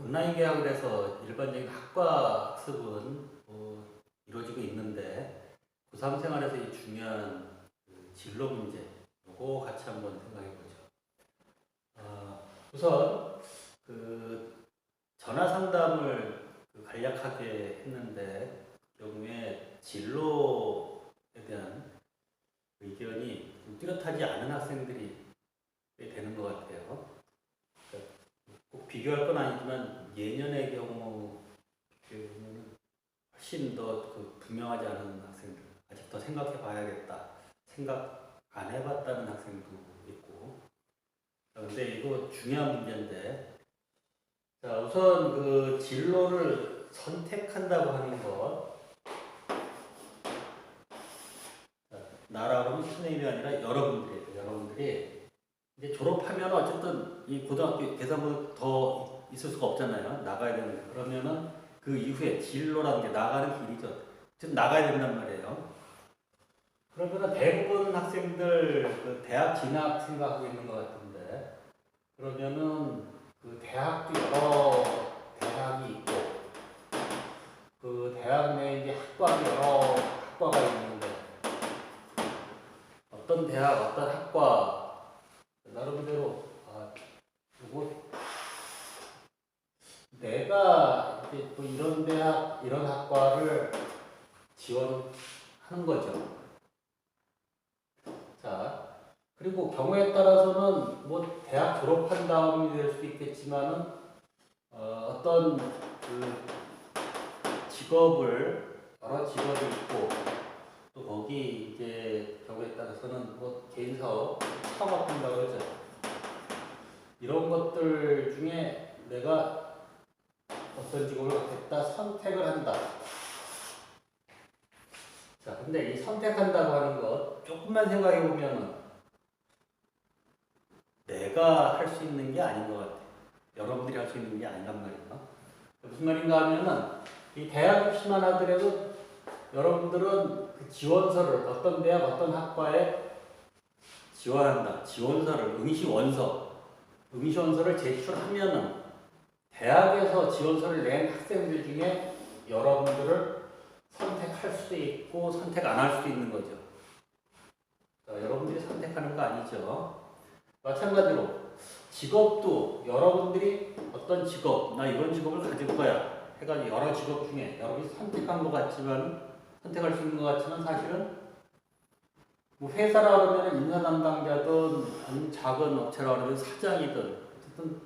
온라인 계약을 해서 일반적인 학과 학습은 이루어지고 있는데 고3 생활에서 이 중요한 그 진로 문제 요거 같이 한번 생각해 보죠. 우선 그 전화 상담을 간략하게 했는데 그 경우에 진로에 대한 의견이 좀 뚜렷하지 않은 학생들이 꽤 되는 것 같아요. 꼭 비교할 건 아니지만 예년의 경우는 훨씬 더 분명하지 않은 학생들, 아직 더 생각해 봐야겠다, 생각 안 해봤다는 학생도 있고. 근데 이거 중요한 문제인데, 자, 우선 그 진로를 선택한다고 하는 것, 나라고 하면 선생님이 아니라 여러분들이 이제 졸업하면 어쨌든 이 고등학교 계산부 더 있을 수가 없잖아요. 나가야 되는 거. 그러면은 그 이후에 진로라는 게 나가는 길이죠. 즉 나가야 된단 말이에요. 그러면은 대부분 학생들 그 대학 진학 생각하고 있는 것 같은데, 그러면은 그 대학도 여러 대학이 있고 그 대학 내에 이제 학과도 여러 학과가 있는데 어떤 대학 어떤 학과 나름대로 이거 내가 이제 또 이런 대학 이런 학과를 지원하는 거죠. 자, 그리고 경우에 따라서는 뭐 대학 졸업한 다음이 될 수도 있겠지만은 어떤 그 직업을 여러 직업이 있고 또 거기 이제 경우에 따라서는 뭐 개인 사업 창업한다고 그러죠. 이런 것들 중에 내가 어떤 직업을 갖겠다 선택을 한다. 자, 근데 이 선택한다고 하는 것 조금만 생각해 보면은 내가 할 수 있는 게 아닌 것 같아요. 여러분들이 할 수 있는 게 아니란 말이에요. 무슨 말인가 하면은 이 대학 입시만 하더라도 여러분들은 그 지원서를 어떤 대학 어떤 학과에 지원한다. 지원서를 응시원서를 제출하면은 대학에서 지원서를 낸 학생들 중에 여러분들을 선택할 수도 있고 선택 안 할 수도 있는 거죠. 자, 여러분들이 선택하는 거 아니죠. 마찬가지로 직업도 여러분들이 어떤 직업, 나 이런 직업을 가질 거야 해가지고 여러 직업 중에 여러분이 선택한 것 같지만 선택할 수 있는 것 같지만 사실은 뭐 회사라 그러면 인사 담당자든 아니면 작은 업체라 그러면 사장이든 어쨌든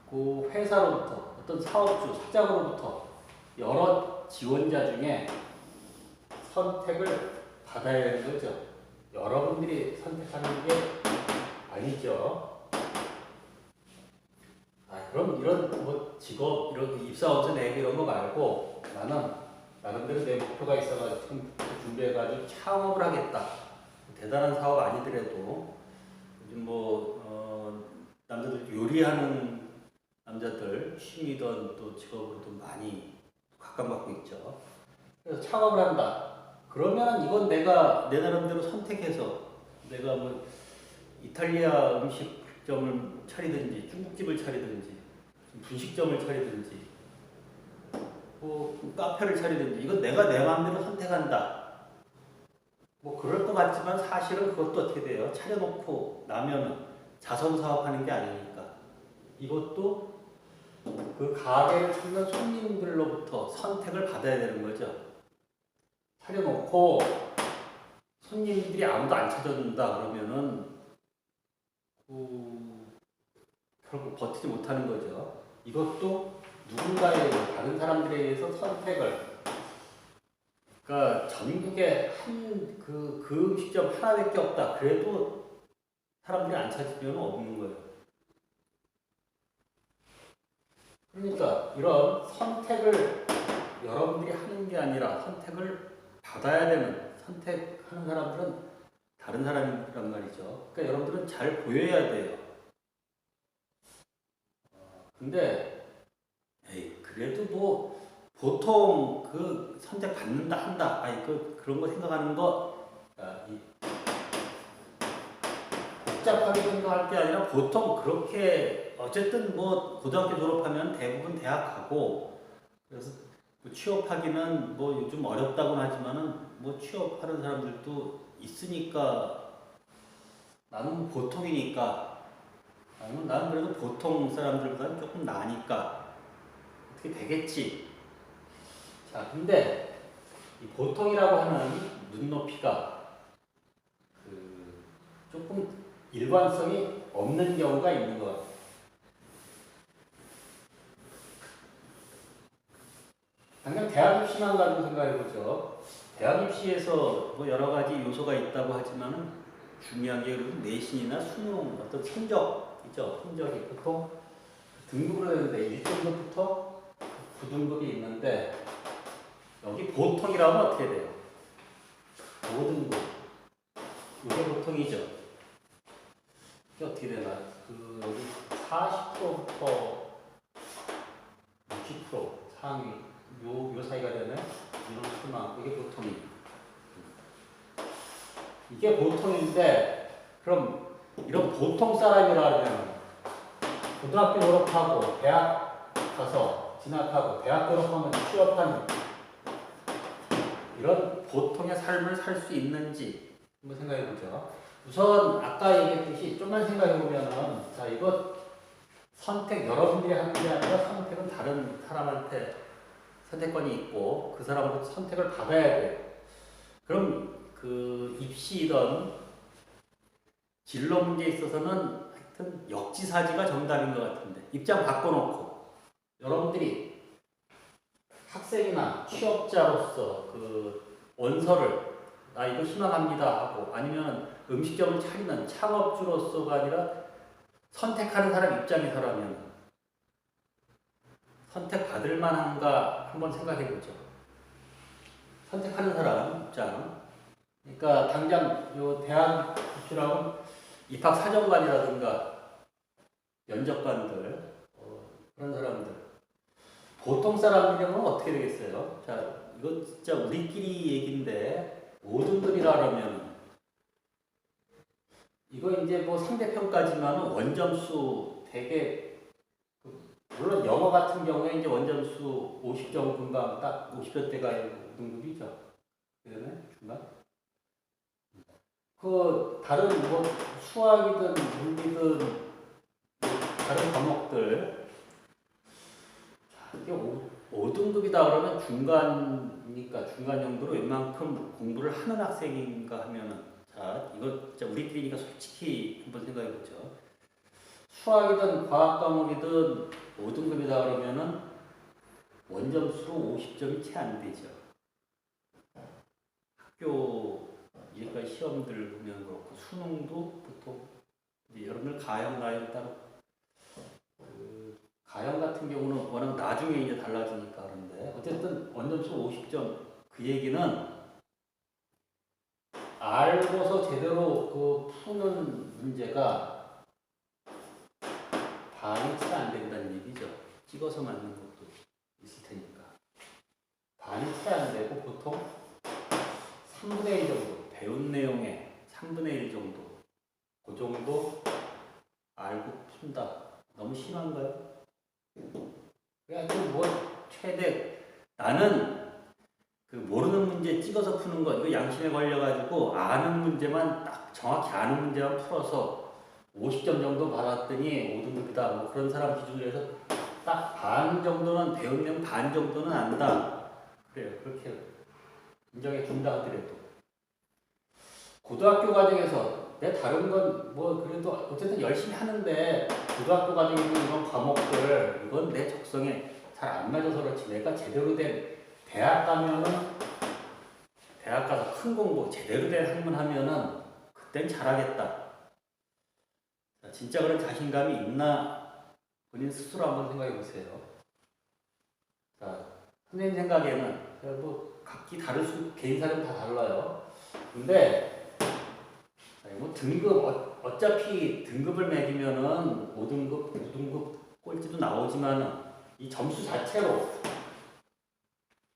그 회사로부터 어떤 사업주 사장으로부터 여러 지원자 중에 선택을 받아야 되는 거죠. 여러분들이 선택하는 게 아니죠. 그럼 이런 뭐 직업 이런 입사원서 내기 이런 거 말고 나는 나름대로 내 목표가 있어가지고 준비해가지고 창업을 하겠다. 대단한 사업 아니더라도 요즘 남자들 요리하는 남자들 취미든 또 직업으로도 많이 각광받고 있죠. 그래서 창업을 한다. 그러면 이건 내가 내 나름대로 선택해서 내가 뭐 이탈리아 음식점을 차리든지 중국집을 차리든지 분식점을 차리든지 뭐 카페를 차리든지 이건 내가 내 마음대로 선택한다. 뭐 그럴 것 같지만 사실은 그것도 어떻게 돼요? 차려놓고 나면은 자선 사업하는 게 아니니까 이것도 그 가게를 찾는 손님들로부터 선택을 받아야 되는 거죠. 차려놓고 손님들이 아무도 안 찾아준다 그러면은 결국 버티지 못하는 거죠. 이것도 누군가의 다른 사람들에 의해서 선택을 그러니까 전국에 그 음식점 하나밖에 없다. 그래도 사람들이 안 찾으면 없는 거예요. 그러니까 이런 선택을 여러분들이 하는 게 아니라 선택을 받아야 되는 선택하는 사람들은 다른 사람이란 말이죠. 그러니까 여러분들은 잘 보여야 돼요. 근데 그래도 뭐 보통 그 선택 받는다 한다 그런 거 생각하는 거 복잡하게 생각할 게 아니라 보통 그렇게 어쨌든 뭐 고등학교 졸업하면 대부분 대학 가고 그래서 뭐 취업하기는 뭐 요즘 어렵다고는 하지만은 뭐 취업하는 사람들도 있으니까 나는 보통이니까 아니면 나는 그래도 보통 사람들보다는 조금 나으니까 어떻게 되겠지. 자, 근데 이 보통이라고 하는 눈높이가 조금 일관성이 없는 경우가 있는 것 같아요. 당장 대학 입시만 가지고 생각해보죠. 대학 입시에서 뭐 여러 가지 요소가 있다고 하지만은 중요한 게 그래도 내신이나 수능 어떤 성적이죠. 성적이 보통 등급으로 되는데 1등급부터 9등급이 있는데 여기 보통이라면 어떻게 돼요? 5등급. 이게 보통이죠. 이게 어떻게 되나? 여기 40%부터 60% 상위 요 사이가 되는 이런 수만 이게 보통이에요. 이게 보통인데 그럼 이런 보통 사람이라 하면 고등학교 졸업하고 대학 가서 진학하고 대학 졸업하면 취업하는 이런 보통의 삶을 살 수 있는지 한번 생각해 보죠. 우선 아까 얘기했듯이 좀만 생각해 보면은 자 이거 선택 여러분들이 하는 게 아니라 선택은 다른 사람한테 선택권이 있고 그 사람으로부터 선택을 받아야 돼요. 그럼 그 입시이던 진로 문제에 있어서는 하여튼 역지사지가 정답인 것 같은데 입장 바꿔놓고 여러분들이 학생이나 취업자로서 그 원서를 나 이거 희망합니다 하고 아니면 음식점을 차리는 창업주로서가 아니라 선택하는 사람 입장에서라면 선택받을 만한가 한번 생각해 보죠. 선택하는 사람 입장. 그러니까 당장 요 대학 입시라고 입학 사정관이라든가 면접관들 그런 사람들 보통 사람들이면 어떻게 되겠어요? 자, 이거 진짜 우리끼리 얘기인데 5등급이라 그러면 이거 이제 뭐 상대평가지만 원점수 되게 물론 영어 같은 경우에 이제 원점수 50점 금방 딱 50점대가 5등급이죠. 그다음에 중간 그 다른 뭐 수학이든 물리든 다른 과목들 이게 5등급이다 그러면 중간이니까 중간 정도로 웬만큼 공부를 하는 학생인가 하면은 자 이거 진짜 우리끼리니까 솔직히 한번 생각해 보죠. 수학이든 과학 과목이든 5등급이다 그러면은 원점수로 50점이 채 안 되죠. 학교 이제까지 시험들 보면 그렇고 수능도 보통 이제 여러분들 가형 나형 따로 가형 같은 경우는 워낙 나중에 이제 달라지니까 그런데 어쨌든 원점수 50점 그 얘기는 알고서 제대로 그 푸는 문제가 반이 채 안 된다는 얘기죠. 찍어서 맞는 것도 있을 테니까 반이 채 안 되고 보통 3분의 1 정도 배운 내용의 3분의 1 정도 그 정도 알고 푼다. 너무 심한가요? 하여튼 뭐 최대 나는 그 모르는 문제 찍어서 푸는 거 이거 양심에 걸려가지고 아는 문제만 딱 정확히 아는 문제만 풀어서 50점 정도 받았더니 5등급이다 뭐 그런 사람 기준으로 해서 딱 반 정도는 배운 내용 반 정도는 안다. 그래요. 그렇게 인정해 준다 하더라도 고등학교 과정에서 내 다른 건 뭐 그래도 어쨌든 열심히 하는데 고등학교 과정에 있는 이런 과목들 이건 내 적성에 잘 안 맞아서 그렇지 내가 제대로 된 대학 가면은 대학 가서 큰 공부 제대로 된 학문 하면은 그땐 잘하겠다. 진짜 그런 자신감이 있나 본인 스스로 한번 생각해 보세요. 자, 선생님 생각에는 뭐 각기 다를 수 개인사는 다 달라요. 근데 뭐 등급 어차피 등급을 매기면은 5등급, 9등급 꼴찌도 나오지만 이 점수 자체로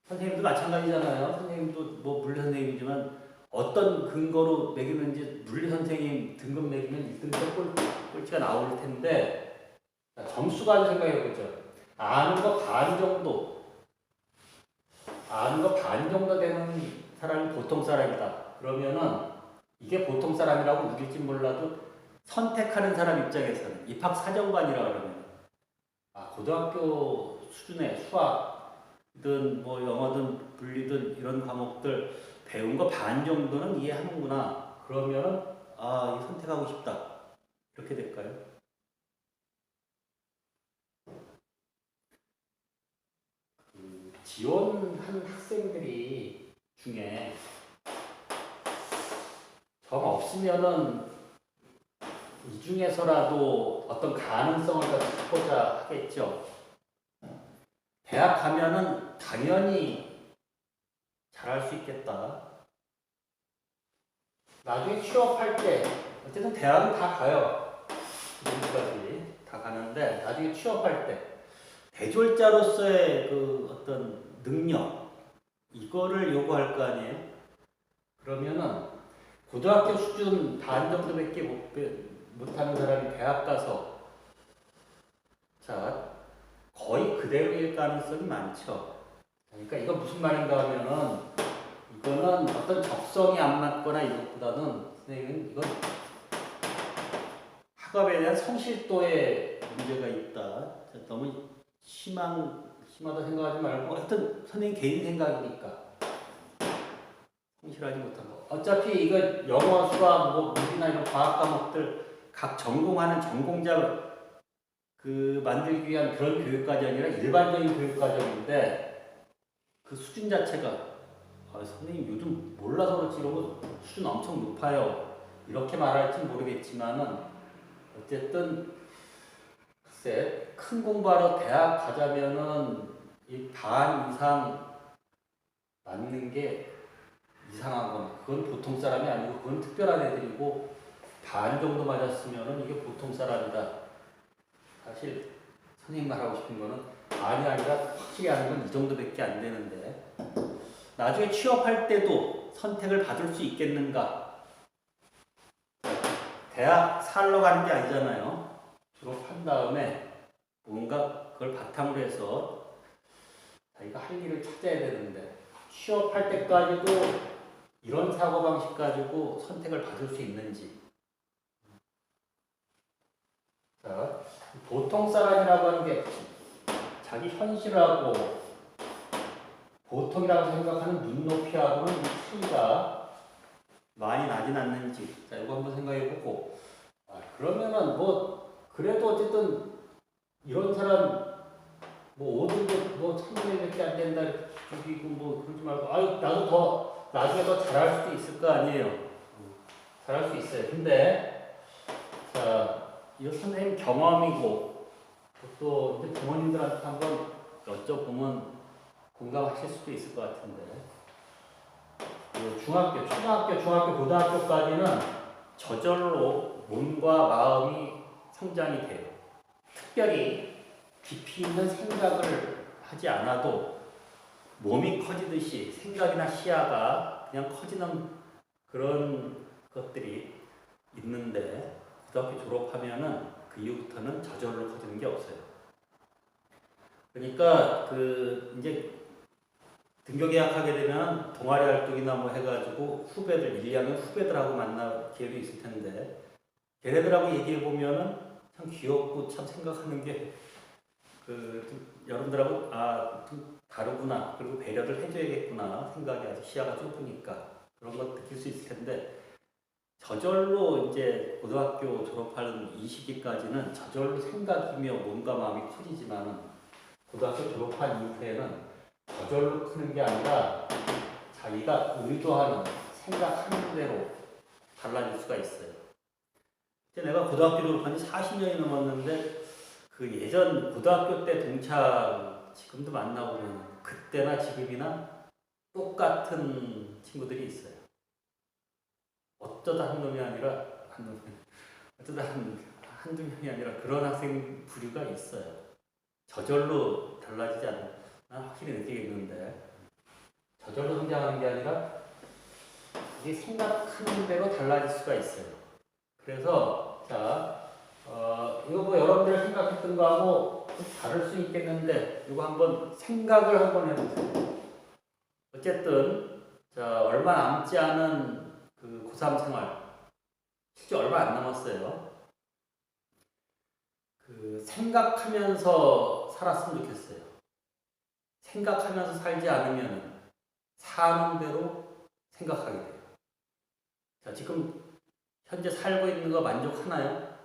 선생님도 마찬가지잖아요. 선생님도 뭐 물리 선생님이지만 어떤 근거로 매기는지 물리 선생님 등급 매기면 1등급 꼴찌가 나올 텐데 점수가 생각해보죠. 아는 거 반 정도, 아는 거 반 정도 되는 사람이 보통 사람이다. 그러면은 이게 보통 사람이라고 우길지 몰라도 선택하는 사람 입장에서는 입학 사정관이라 그러면 고등학교 수준의 수학이든 뭐 영어든 물리든 이런 과목들 배운 거 반 정도는 이해하는구나. 그러면은 이 선택하고 싶다. 이렇게 될까요? 지원한 학생들이 중에 정 없으면은 이 중에서라도 어떤 가능성을 갖고자 하겠죠. 대학 가면은 당연히 잘할 수 있겠다. 나중에 취업할 때 어쨌든 대학은 다 가요. 지금까지 다 가는데 나중에 취업할 때 대졸자로서의 그 어떤 능력 이거를 요구할 거 아니에요? 그러면은 고등학교 수준 반 정도밖에 못하는 사람이 대학 가서 자 거의 그대로일 가능성이 많죠. 그러니까 이거 무슨 말인가 하면은 이거는 어떤 적성이 안 맞거나 이것보다는 선생님은 이건 학업에 대한 성실도에 문제가 있다. 너무 심하다 생각하지 말고 하여튼 선생님 개인 생각이니까 성실하지 못한 거. 어차피 이거 영어, 수학, 뭐 물리나 이런 과학 과목들 각 전공하는 전공자 만들기 위한 그런 교육과정이 아니라 일반적인 교육과정인데 그 수준 자체가 선생님 요즘 몰라서 그렇지 이런 거 수준 엄청 높아요. 이렇게 말할지 모르겠지만은 어쨌든 글쎄 큰 공부하러 대학 가자면은 이 반 이상 맞는 게 이상한 거나 그건 보통 사람이 아니고 그건 특별한 애들이고 반 정도 맞았으면은 이게 보통 사람이다. 사실 선생님 말하고 싶은 거는 반이 아니라 확실히 아는 건 이 정도밖에 안 되는데 나중에 취업할 때도 선택을 받을 수 있겠는가? 대학 살러 가는 게 아니잖아요. 졸업한 다음에 뭔가 그걸 바탕으로 해서 자기가 할 일을 찾아야 되는데 취업할 때까지도 이런 사고방식 가지고 선택을 받을 수 있는지. 자, 보통 사람이라고 하는 게 자기 현실하고 보통이라고 생각하는 눈높이하고는 차이가 많이 나진 않는지. 자, 이거 한번 생각해보고. 그러면은 그래도 어쨌든 이런 사람 5등급 1,000명밖에 안 된다 죽이고 그러지 말고 나도 더 나중에 더 잘할 수도 있을 거 아니에요. 잘할 수 있어요. 근데 자, 이 선생님 경험이고 또 이제 부모님들한테 한번 여쭤보면 공감하실 수도 있을 것 같은데 중학교, 초등학교, 중학교, 고등학교까지는 저절로 몸과 마음이 성장이 돼요. 특별히 깊이 있는 생각을 하지 않아도 몸이 커지듯이 생각이나 시야가 그냥 커지는 그런 것들이 있는데 고등학교 졸업하면은 그 이후부터는 저절로 커지는 게 없어요. 그러니까 이제 등교 계약하게 되면 동아리 활동이나 해가지고 후배들 1, 2학년 후배들하고 만날 기회도 있을 텐데 걔네들하고 얘기해 보면은 참 귀엽고 참 생각하는 게 여러분들하고 좀 다르구나 그리고 배려를 해줘야겠구나 생각이 아주 시야가 좁으니까 그런 것 느낄 수 있을 텐데 저절로 이제 고등학교 졸업하는 이 시기까지는 저절로 생각이며 몸과 마음이 커지지만은 고등학교 졸업한 이후에는 저절로 크는 게 아니라 자기가 의도하는 생각하는 대로 달라질 수가 있어요. 이제 내가 고등학교 졸업한 지 40년이 넘었는데 그 예전 고등학교 때 동창 지금도 만나보면 그때나 지금이나 똑같은 친구들이 있어요. 어쩌다 한 놈이 아니라 어쩌다 한두 명이 아니라 그런 학생 부류가 있어요. 저절로 달라지지 않는 난 확실히 느끼겠는데 저절로 성장하는 게 아니라 이게 생각하는 대로 달라질 수가 있어요. 그래서 자, 이거 뭐 여러분들 생각했던 거하고 좀 다를 수 있겠는데 이거 한번 생각을 한번 해보세요. 어쨌든 자, 얼마 남지 않은 그 고3 생활 실제 얼마 안 남았어요. 그 생각하면서 살았으면 좋겠어요. 생각하면서 살지 않으면 사는 대로 생각하게 돼요. 자, 지금 현재 살고 있는 거 만족하나요?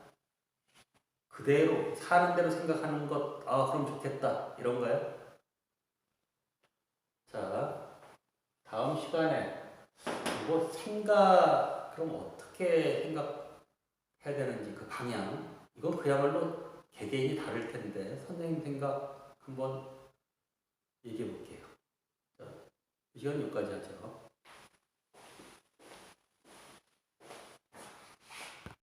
그대로 사는 대로 생각하는 것, 그럼 좋겠다 이런가요? 자, 다음 시간에 이거 생각 그럼 어떻게 생각해야 되는지 그 방향 이건 그야말로 개개인이 다를 텐데 선생님 생각 한번 얘기해 볼게요. 자, 이 시간 여기까지 하죠.